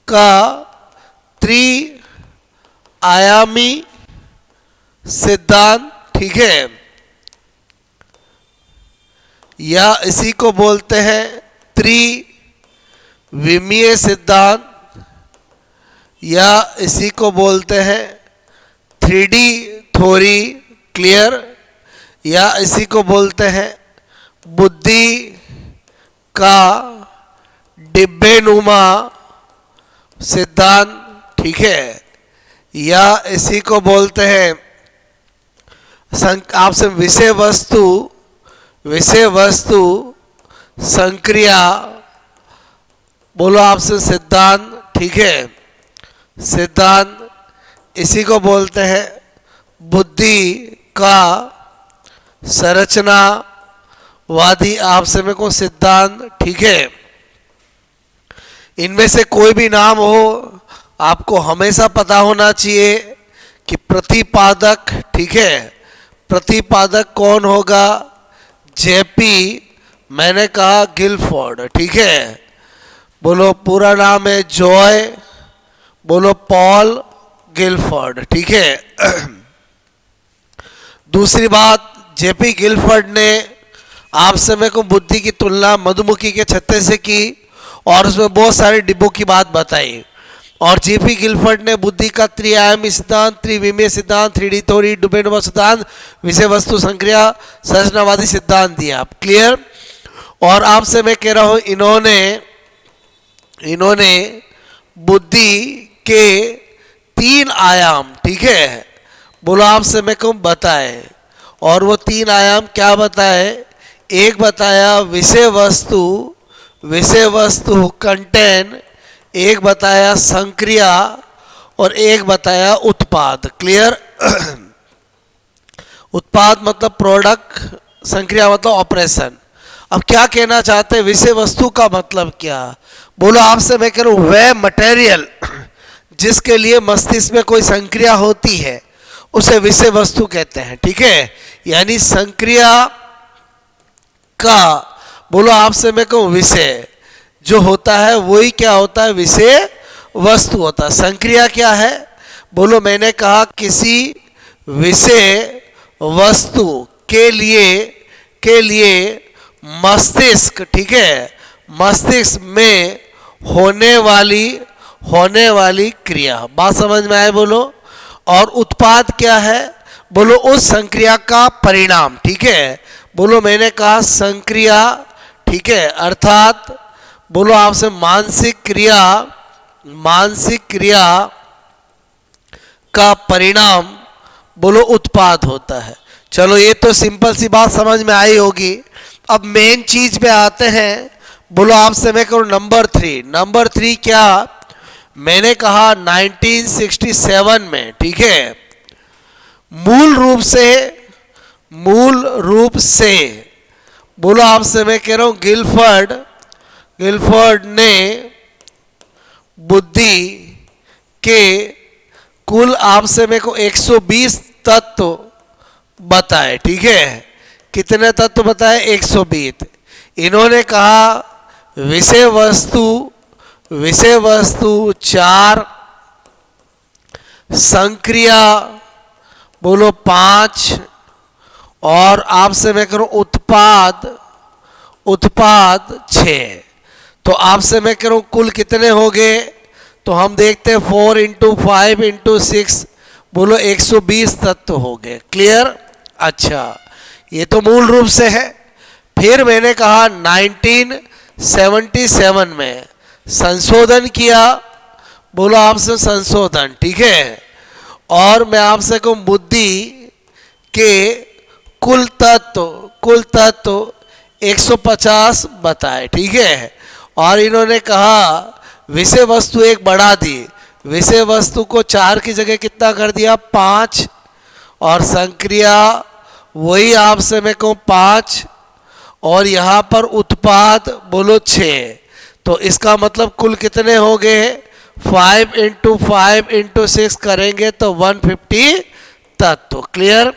का त्रिआयामी सिद्धांत, ठीक है, या इसी को बोलते हैं त्रिविमीय सिद्धांत, या इसी को बोलते हैं 3D थ्योरी, क्लियर, या इसी को बोलते हैं बुद्धि का डिब्बेनुमा सिद्धांत, ठीक है, या इसी को बोलते हैं आपसे विषय वस्तु संक्रिया, बोलो आपसे सिद्धांत, ठीक है, सिद्धांत, इसी को बोलते हैं बुद्धि का संरचनावादी आपसे मेरे को सिद्धांत, ठीक है। इनमें से कोई भी नाम हो आपको हमेशा पता होना चाहिए कि प्रतिपादक, ठीक है, प्रतिपादक कौन होगा, जेपी, मैंने कहा गिलफोर्ड, ठीक है, बोलो पूरा नाम है जॉय, बोलो पॉल गिलफोर्ड, ठीक है। दूसरी बात, जेपी गिलफोर्ड ने आपसे मेरे को बुद्धि की तुलना मधुमक्खी के छत्ते से की और उसमें बहुत सारे डिब्बों की बात बताई, और जेपी गिलफोर्ड ने बुद्धि का त्रिआयामी सिद्धांत, त्रिविमीय सिद्धांत, 3D थ्योरी, डिब्बेनुमा सिद्धांत, विषय वस्तु संक्रिया, संरचनावादी सिद्धांत दिया, क्लियर। और आपसे मैं कह रहा हूं इन्होंने बुद्धि के 3 आयाम, ठीक है, बोलो आपसे मैं कहूँ बताए, और वो 3 आयाम क्या बताए, एक बताया विषय वस्तु कंटेन, एक बताया संक्रिया, और एक बताया उत्पाद, क्लियर। उत्पाद मतलब प्रोडक्ट, संक्रिया मतलब ऑपरेशन। अब क्या कहना चाहते हैं, विषय वस्तु का मतलब क्या, बोलो आपसे मैं कह रहा हूं वह मटेरियल जिसके लिए मस्तिष्क में कोई संक्रिया होती है उसे विषय वस्तु कहते हैं, ठीक है। यानी संक्रिया का, बोलो आपसे मैं कहूं विषय जो होता है वही क्या होता है, विषय वस्तु होता है। संक्रिया क्या है, बोलो मैंने कहा किसी विषय वस्तु के लिए मस्तिष्क, ठीक है, मस्तिष्क में होने वाली क्रिया, बात समझ में आए बोलो। और उत्पाद क्या है, बोलो उस संक्रिया का परिणाम, ठीक है, बोलो मैंने कहा संक्रिया, ठीक है, अर्थात बोलो आपसे मानसिक क्रिया का परिणाम बोलो उत्पाद होता है। चलो ये तो सिंपल सी बात समझ में आई होगी। अब मेन चीज पे आते हैं, बोलो आपसे मैं कहूँ नंबर 3 क्या, मैंने कहा 1967 में, ठीक है, मूल रूप से बोलो आपसे मैं कह रहा हूं गिलफोर्ड ने बुद्धि के कुल आपसे मेरे को 120 तत्व बताए, ठीक है, कितने तत्व बताए, 120। इन्होंने कहा विषय वस्तु 4, संक्रिया बोलो 5, और आपसे मैं करूं उत्पाद 6। तो आपसे मैं करूं कुल कितने हो गए, तो हम देखते हैं 4 × 5 × 6 बोलो 120 तत्व हो गए, क्लियर। अच्छा, ये तो मूल रूप से है। फिर मैंने कहा 1977 में संशोधन किया, बोलो आपसे संशोधन, ठीक है, और मैं आपसे कहूं बुद्धि के कुल तत्व 150 बताए, ठीक है। और इन्होंने कहा विषय वस्तु एक बढ़ा दी, विषय वस्तु को 4 की जगह कितना कर दिया, 5, और संक्रिया वही आपसे मैं कहूँ 5, और यहाँ पर उत्पाद बोलो 6। तो इसका मतलब कुल कितने हो गए, 5 × 5 × 6 करेंगे तो 150 तत्व, क्लियर।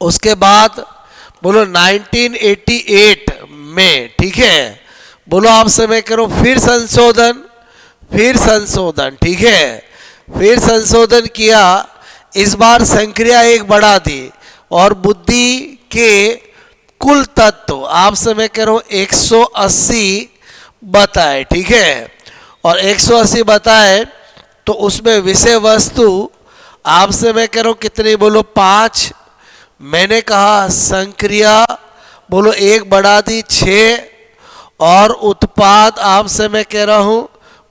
उसके बाद बोलो 1988 में, ठीक है, बोलो आपसे मैं करूं फिर फिर संशोधन, ठीक है, फिर संशोधन किया, इस बार संक्रिया एक बढ़ा दी और बुद्धि के कुल तत्व आपसे मैं कह रहा हूं 180 बताए, ठीक है, और 180 बताए तो उसमें विषय वस्तु आपसे मैं कह रहा हूं कितनी, बोलो 5, मैंने कहा संक्रिया बोलो एक बढ़ा दी 6, और उत्पाद आपसे मैं कह रहा हूं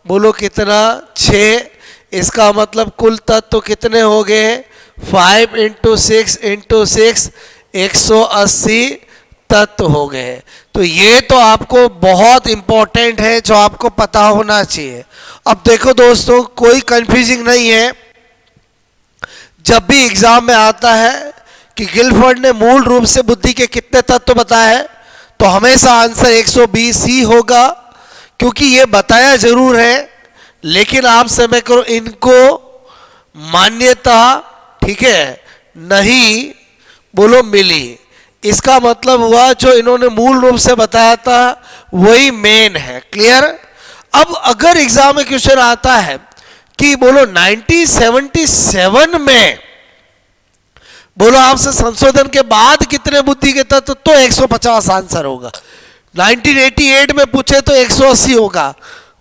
बोलो कितना 6, इसका मतलब कुल तत्व कितने हो गए 5 × 6 × 6 180 तत्व हो गए। तो ये तो आपको बहुत इंपॉर्टेंट है जो आपको पता होना चाहिए। अब देखो दोस्तों, कोई कंफ्यूजिंग नहीं है, जब भी एग्जाम में आता है कि गिलफोर्ड ने मूल रूप से बुद्धि के कितने तत्व बताए तो हमेशा आंसर 120 ही होगा, क्योंकि ये बताया जरूर है लेकिन आप समय करो इनको मान्यता, ठीक है, नहीं बोलो मिली। इसका मतलब हुआ जो इन्होंने मूल रूप से बताया था वही मेन है। क्लियर। अब अगर एग्जाम में क्वेश्चन आता है कि बोलो 1977 में बोलो आपसे संशोधन के बाद कितने बुद्धि के तत्व, तो 150 आंसर होगा। 1988 में पूछे तो 180 होगा।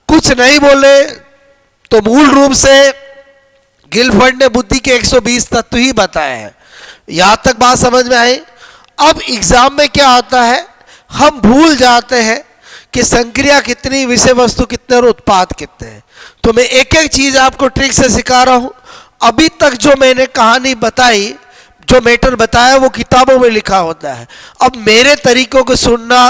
कुछ नहीं बोले तो मूल रूप से गिलफोर्ड ने बुद्धि के 120 तत्व ही बताए हैं। यहां तक बात समझ में आई। अब एग्जाम में क्या आता है, हम भूल जाते हैं कि संक्रिया कितनी, विषय वस्तु कितने और उत्पाद कितने हैं। तो मैं एक एक चीज आपको ट्रिक से सिखा रहा हूं। अभी तक जो मैंने कहानी बताई, जो मैटर बताया, वो किताबों में लिखा होता है। अब मेरे तरीकों को सुनना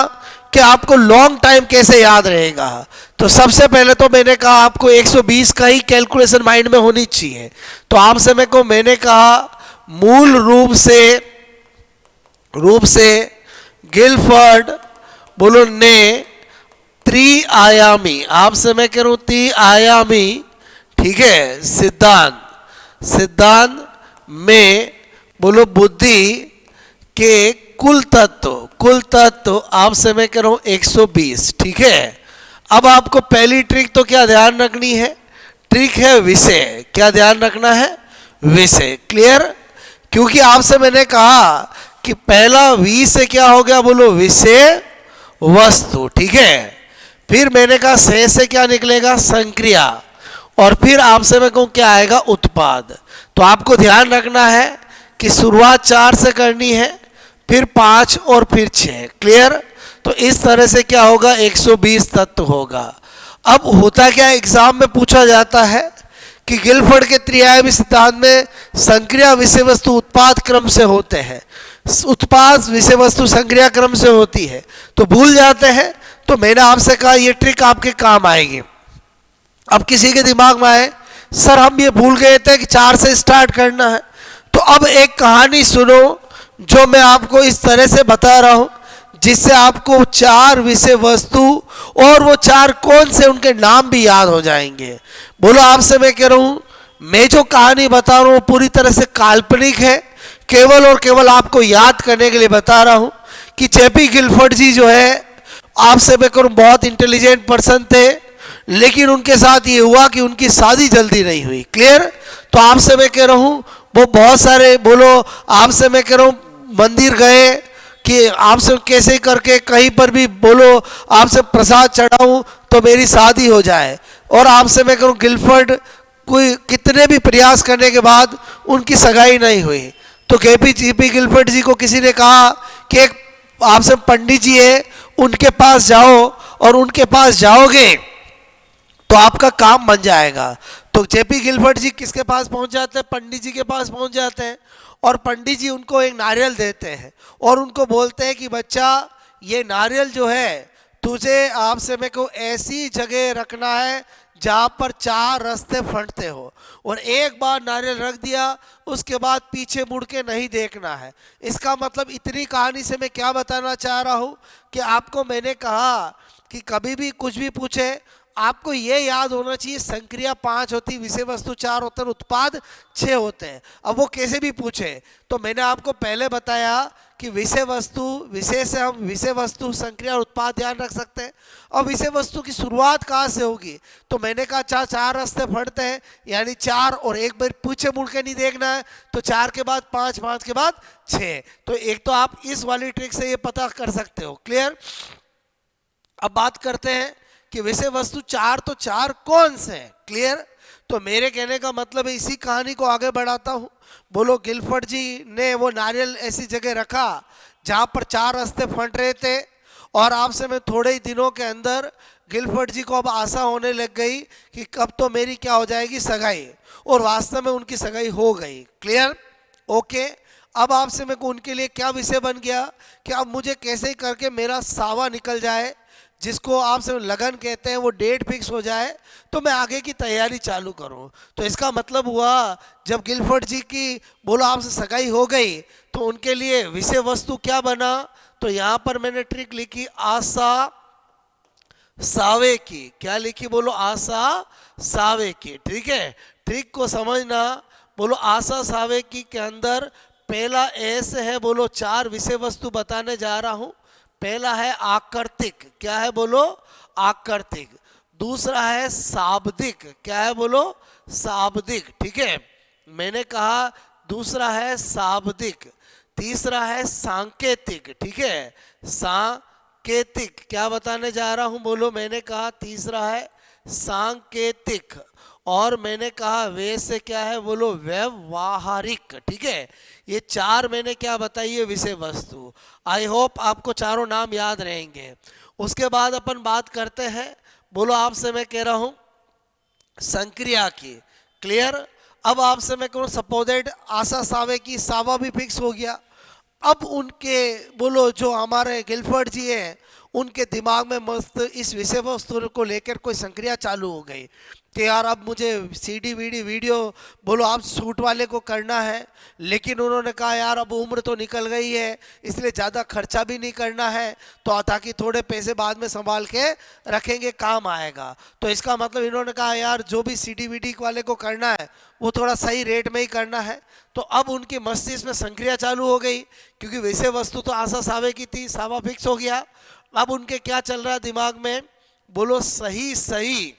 कि आपको लॉन्ग टाइम कैसे याद रहेगा। तो सबसे पहले तो मैंने कहा आपको 120 का ही कैलकुलेशन माइंड में होनी चाहिए। तो आपसे मैंने कहा मूल रूप से गिलफोर्ड बोलो ने त्रिआयामी, आपसे मैं कह रहा हूं त्रिआयामी, ठीक है, सिद्धांत में बोलो बुद्धि के कुल तत्व आपसे मैं कह रहा हूं 120, ठीक है। अब आपको पहली ट्रिक तो क्या ध्यान रखनी है, ट्रिक है विषय। क्या ध्यान रखना है, विषय। क्लियर। क्योंकि आपसे मैंने कहा कि पहला वी से क्या हो गया, बोलो विषय वस्तु, ठीक है। फिर मैंने कहा से क्या निकलेगा, संक्रिया, और फिर आपसे मैं कहूं क्या आएगा, उत्पाद। तो आपको ध्यान रखना है कि शुरुआत 4 से करनी है, फिर 5 और फिर 6। क्लियर। तो इस तरह से क्या होगा, 120 तत्व होगा। अब होता क्या, एग्जाम में पूछा जाता है कि गिलफोर्ड के त्रिआयामी सिद्धांत में संक्रिया विषय वस्तु उत्पाद क्रम से होते हैं, उत्पाद विषय वस्तु संक्रिया क्रम से होती है, तो भूल जाते हैं। तो मैंने आपसे कहा ये ट्रिक आपके काम आएगी। अब किसी के दिमाग में आए सर हम ये भूल गए थे कि 4 से स्टार्ट करना है, तो अब एक कहानी सुनो जो मैं आपको इस तरह से बता रहा हूं जिससे आपको 4 विषय वस्तु और वो 4 कौन से उनके नाम भी याद हो जाएंगे। बोलो आपसे मैं कह रहा हूं, मैं जो कहानी बता रहा हूं पूरी तरह से काल्पनिक है, केवल और केवल आपको याद करने के लिए बता रहा हूं कि जेपी गिलफोर्ड जी जो है आपसे मैं करूं बहुत इंटेलिजेंट पर्सन थे, लेकिन उनके साथ ये हुआ कि उनकी शादी जल्दी नहीं हुई। क्लियर। तो आपसे मैं कह रहा हूं वो बहुत सारे बोलो आपसे मैं कह रहा हूं मंदिर गए कि आपसे कैसे करके कहीं पर भी बोलो आपसे प्रसाद चढ़ाऊं तो मेरी शादी हो जाए, और आपसे मैं करूं गिलफोर्ड कोई कितने भी प्रयास करने के बाद उनकी सगाई नहीं हुई। तो जेपी गिलफोर्ड जी को किसी ने कहा कि एक आपसे पंडित जी है उनके पास जाओ, और उनके पास जाओगे तो आपका काम बन जाएगा। तो जेपी गिलफोर्ड जी किसके पास पहुंच जाते हैं, पंडित जी के पास पहुंच जाते हैं, और पंडित जी उनको एक नारियल देते हैं और उनको बोलते हैं कि बच्चा ये नारियल जो है तुझे आपसे मैं को ऐसी जगह रखना है जहां पर 4 रास्ते फंटते हो, और एक बार नारियल रख दिया उसके बाद पीछे मुड़ के नहीं देखना है। इसका मतलब इतनी कहानी से मैं क्या बताना चाह रहा हूं कि आपको मैंने कहा कि कभी भी कुछ भी पूछे आपको ये याद होना चाहिए संक्रिया 5 होती, विषय वस्तु 4 होते हैं, उत्पाद 6 होते हैं। अब वो कैसे भी पूछे तो मैंने आपको पहले बताया कि विषय वस्तु, विषय से हम विषय वस्तु संक्रिया और उत्पाद ध्यान रख सकते हैं। और विषय वस्तु की शुरुआत कहाँ से होगी, तो मैंने कहा चार रास्ते फटते हैं, यानी 4 और एक बार पीछे मुड़ के नहीं देखना है, तो 4 के बाद 5, 5 के बाद 6। तो एक तो आप इस वाली ट्रिक से ये पता कर सकते हो। क्लियर। अब बात करते हैं कि विषय वस्तु 4, तो 4 कौन से हैं। क्लियर। तो मेरे कहने का मतलब है, इसी कहानी को आगे बढ़ाता हूँ। बोलो गिलफर्ड जी ने वो नारियल ऐसी जगह रखा जहाँ पर 4 रास्ते फट रहे थे, और आपसे मैं थोड़े ही दिनों के अंदर गिलफर्ड जी को अब आशा होने लग गई कि कब तो मेरी क्या हो जाएगी, सगाई। और वास्तव में उनकी सगाई हो गई। क्लियर। ओके। अब आपसे मेरे को उनके लिए क्या विषय बन गया कि अब मुझे कैसे करके मेरा सावा निकल जाए, जिसको आपसे लगन कहते हैं, वो डेट फिक्स हो जाए, तो मैं आगे की तैयारी चालू करूं। तो इसका मतलब हुआ, जब गिलफर्ड जी की बोलो आपसे सगाई हो गई, तो उनके लिए विषय वस्तु क्या बना, तो यहां पर मैंने ट्रिक लिखी, आशा सावे की। क्या लिखी, बोलो आशा सावे की। ठीक है, ट्रिक को समझना। बोलो आशा सावे की के अंदर पहला एस है, बोलो 4 विषय वस्तु बताने जा रहा हूं। पहला है आकृतिक। क्या है, बोलो आकृतिक। दूसरा है शाब्दिक। क्या है, बोलो शाब्दिक। ठीक है, मैंने कहा दूसरा है शाब्दिक। तीसरा है सांकेतिक। ठीक है, सांकेतिक। क्या बताने जा रहा हूं, बोलो, मैंने कहा तीसरा है सांकेतिक। और मैंने कहा वे से क्या है, बोलो व्यवहारिक। ठीक है, ये 4 मैंने क्या बताई है, विषय वस्तु। आई होप आपको चारों नाम याद रहेंगे। उसके बाद अपन बात करते हैं, बोलो आपसे मैं कह रहा हूं संक्रिया की। क्लियर। अब आपसे मैं कहूँ सपोजेड आशा सावे की, सावा भी फिक्स हो गया। अब उनके बोलो जो हमारे गिलफर्ड जी हैं, उनके दिमाग में मस्त इस विषय वस्तु को लेकर कोई संक्रिया चालू हो गई कि यार अब मुझे सीडी वीडियो बोलो आप शूट वाले को करना है। लेकिन उन्होंने कहा यार अब उम्र तो निकल गई है, इसलिए ज़्यादा खर्चा भी नहीं करना है, तो ताकि थोड़े पैसे बाद में संभाल के रखेंगे, काम आएगा। तो इसका मतलब इन्होंने कहा यार जो भी सीडी वाले को करना है वो थोड़ा सही रेट में ही करना है। तो अब उनकी मस्तिष्क में संक्रिया चालू हो गई, क्योंकि विषय वस्तु तो आशा सावे की थी, सावा फिक्स हो गया। अब उनके क्या चल रहा है दिमाग में, बोलो सही सही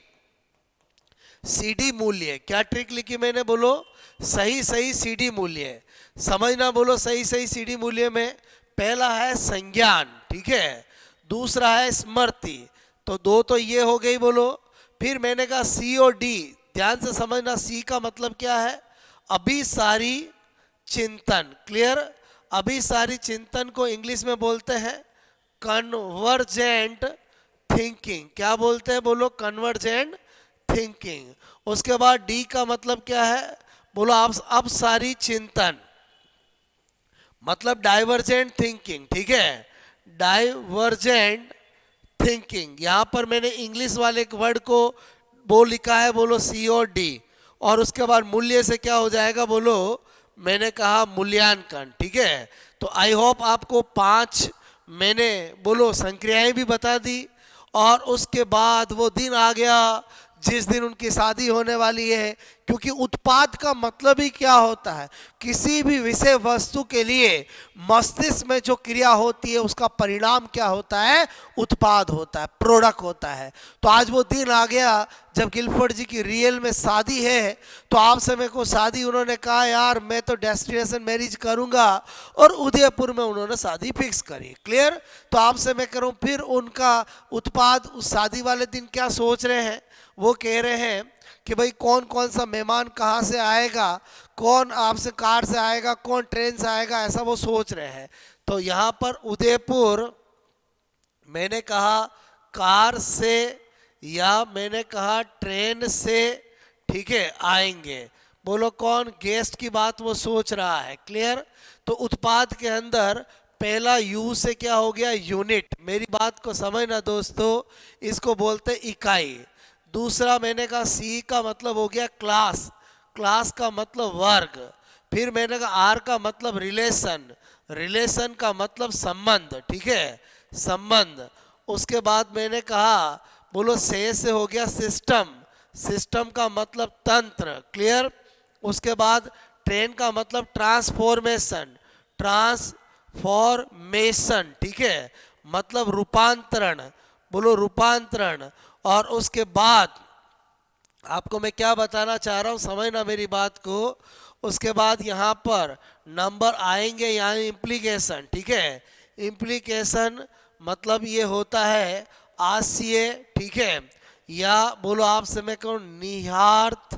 सीडी मूल्य। क्या ट्रिक लिखी मैंने, बोलो सही सही सीडी मूल्य। समझना, बोलो सही सही सीडी मूल्य में पहला है संज्ञान। ठीक है, दूसरा है स्मृति। तो 2 तो ये हो गई, बोलो। फिर मैंने कहा सी और डी। ध्यान से समझना, सी का मतलब क्या है, अभिसारी चिंतन। क्लियर। अभिसारी चिंतन को इंग्लिश में बोलते हैं कन्वर्जेंट थिंकिंग। क्या बोलते हैं, बोलो कन्वर्जेंट थिंकिंग। उसके बाद डी का मतलब क्या है, बोलो आप अब सारी चिंतन, मतलब डाइवर्जेंट थिंकिंग। ठीक है, डाइवर्जेंट थिंकिंग। यहां पर मैंने इंग्लिश वाले एक वर्ड को वो लिखा है, बोलो सी और डी। और उसके बाद मूल्य से क्या हो जाएगा, बोलो मैंने कहा मूल्यांकन। ठीक है, तो आई होप आपको 5 मैंने बोलो संक्रियाएं भी बता दी। और उसके बाद वो दिन आ गया जिस दिन उनकी शादी होने वाली है, क्योंकि उत्पाद का मतलब ही क्या होता है, किसी भी विषय वस्तु के लिए मस्तिष्क में जो क्रिया होती है उसका परिणाम क्या होता है, उत्पाद होता है, प्रोडक्ट होता है। तो आज वो दिन आ गया जब गिलफर्ड जी की रियल में शादी है। तो आपसे मेरे को शादी, उन्होंने कहा यार मैं तो डेस्टिनेशन मैरिज करूंगा, और उदयपुर में उन्होंने शादी फिक्स करी। क्लियर। तो आपसे मैं करूं फिर उनका उत्पाद उस शादी वाले दिन क्या सोच रहे हैं, वो कह रहे हैं कि भाई कौन कौन सा मेहमान कहाँ से आएगा, कौन आपसे कार से आएगा, कौन ट्रेन से आएगा, ऐसा वो सोच रहे हैं। तो यहाँ पर उदयपुर मैंने कहा कार से या मैंने कहा ट्रेन से, ठीक है, आएंगे। बोलो कौन, गेस्ट की बात वो सोच रहा है। क्लियर। तो उत्पाद के अंदर पहला यू से क्या हो गया, यूनिट। मेरी बात को समझना दोस्तों, इसको बोलते इकाई। दूसरा मैंने कहा सी का मतलब हो गया क्लास, क्लास का मतलब वर्ग। फिर मैंने कहा आर का मतलब रिलेशन, रिलेशन का मतलब संबंध। ठीक है, संबंध। उसके बाद मैंने कहा बोलो से हो गया सिस्टम, सिस्टम का मतलब तंत्र। क्लियर। उसके बाद ट्रेन का मतलब ट्रांसफॉर्मेशन, ट्रांसफॉर्मेशन। फॉर्मेशन, ठीक है, मतलब रूपांतरण, बोलो रूपांतरण। और उसके बाद आपको मैं क्या बताना चाह रहा हूँ, समझना मेरी बात को। उसके बाद यहाँ पर नंबर आएंगे, यानी इम्प्लीकेशन, ठीक है। इम्प्लीकेशन मतलब ये होता है आशय, ठीक है, या बोलो आपसे मैं कहूँ निहितार्थ,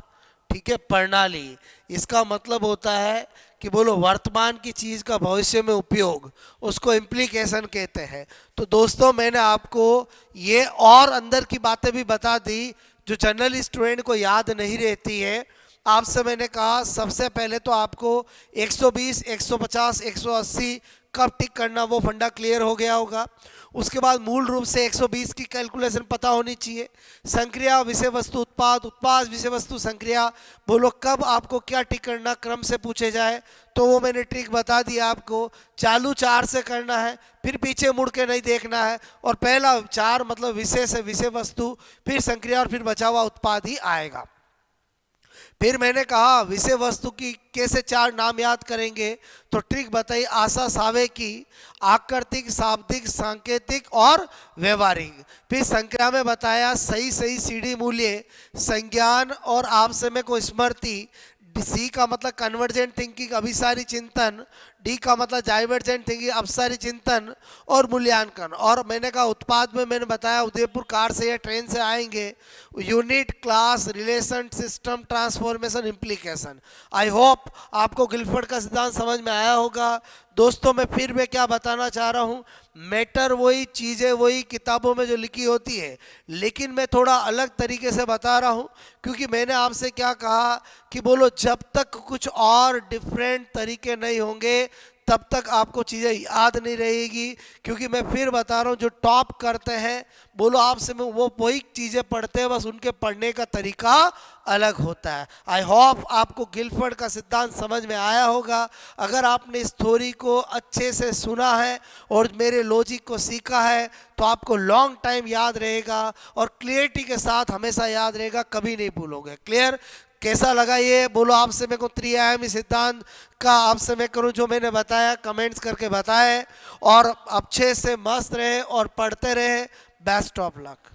ठीक है, प्रणाली। इसका मतलब होता है कि बोलो वर्तमान की चीज़ का भविष्य में उपयोग, उसको इम्प्लीकेशन कहते हैं। तो दोस्तों मैंने आपको ये और अंदर की बातें भी बता दी जो जनरल स्टूडेंट को याद नहीं रहती है। आपसे मैंने कहा सबसे पहले तो आपको 120, 150, 180 कब टिक करना वो फंडा क्लियर हो गया होगा। उसके बाद मूल रूप से 120 की कैलकुलेशन पता होनी चाहिए। संक्रिया, विषय वस्तु, उत्पाद, उत्पाद विषय वस्तु, संक्रिया, बोलो कब आपको क्या टिक करना क्रम से पूछे जाए तो वो मैंने ट्रिक बता दी आपको। चालू 4 से करना है, फिर पीछे मुड़ के नहीं देखना है, और पहला 4 मतलब विषय से विषय वस्तु, फिर संक्रिया और फिर बचा हुआ उत्पाद ही आएगा। फिर मैंने कहा विषय वस्तु की कैसे 4 नाम याद करेंगे, तो ट्रिक बताई आशा सावे की, आकृतिक, शाब्दिक, सांकेतिक और व्यवहारिक। फिर संख्या में बताया सही सही सीढ़ी मूल्य, संज्ञान और आप समय को स्मृति, सी का मतलब कन्वर्जेंट थिंकिंग अभिसारी चिंतन, डी का मतलब डाइवर्जेंट थिंकिंग अपसारी चिंतन और मूल्यांकन। और मैंने कहा उत्पाद में मैंने बताया उदयपुर कार से या ट्रेन से आएंगे, unit, class, relation, system, transformation, implication. I hope आपको गिलफोर्ड का सिद्धांत समझ में आया होगा। दोस्तों मैं क्या बताना चाह रहा हूँ, मैटर वही, चीज़ें वही किताबों में जो लिखी होती है, लेकिन मैं थोड़ा अलग तरीके से बता रहा हूँ। क्योंकि मैंने आपसे क्या कहा कि बोलो जब तक कुछ और डिफरेंट तरीके नहीं होंगे तब तक आपको चीज़ें याद नहीं रहेगी। क्योंकि मैं फिर बता रहा हूँ जो टॉप करते हैं, बोलो आपसे में वो वही चीज़ें पढ़ते हैं, बस उनके पढ़ने का तरीका अलग होता है। आई होप आपको गिलफोर्ड का सिद्धांत समझ में आया होगा। अगर आपने इस थ्योरी को अच्छे से सुना है और मेरे लॉजिक को सीखा है तो आपको लॉन्ग टाइम याद रहेगा और क्लियरिटी के साथ हमेशा याद रहेगा, कभी नहीं भूलोगे। क्लियर? कैसा लगा ये, बोलो आपसे मेरे को त्रिआयामी सिद्धांत का आपसे मैं करूं जो मैंने बताया, कमेंट्स करके बताएं। और अच्छे से मस्त रहे और पढ़ते रहे। Best of luck.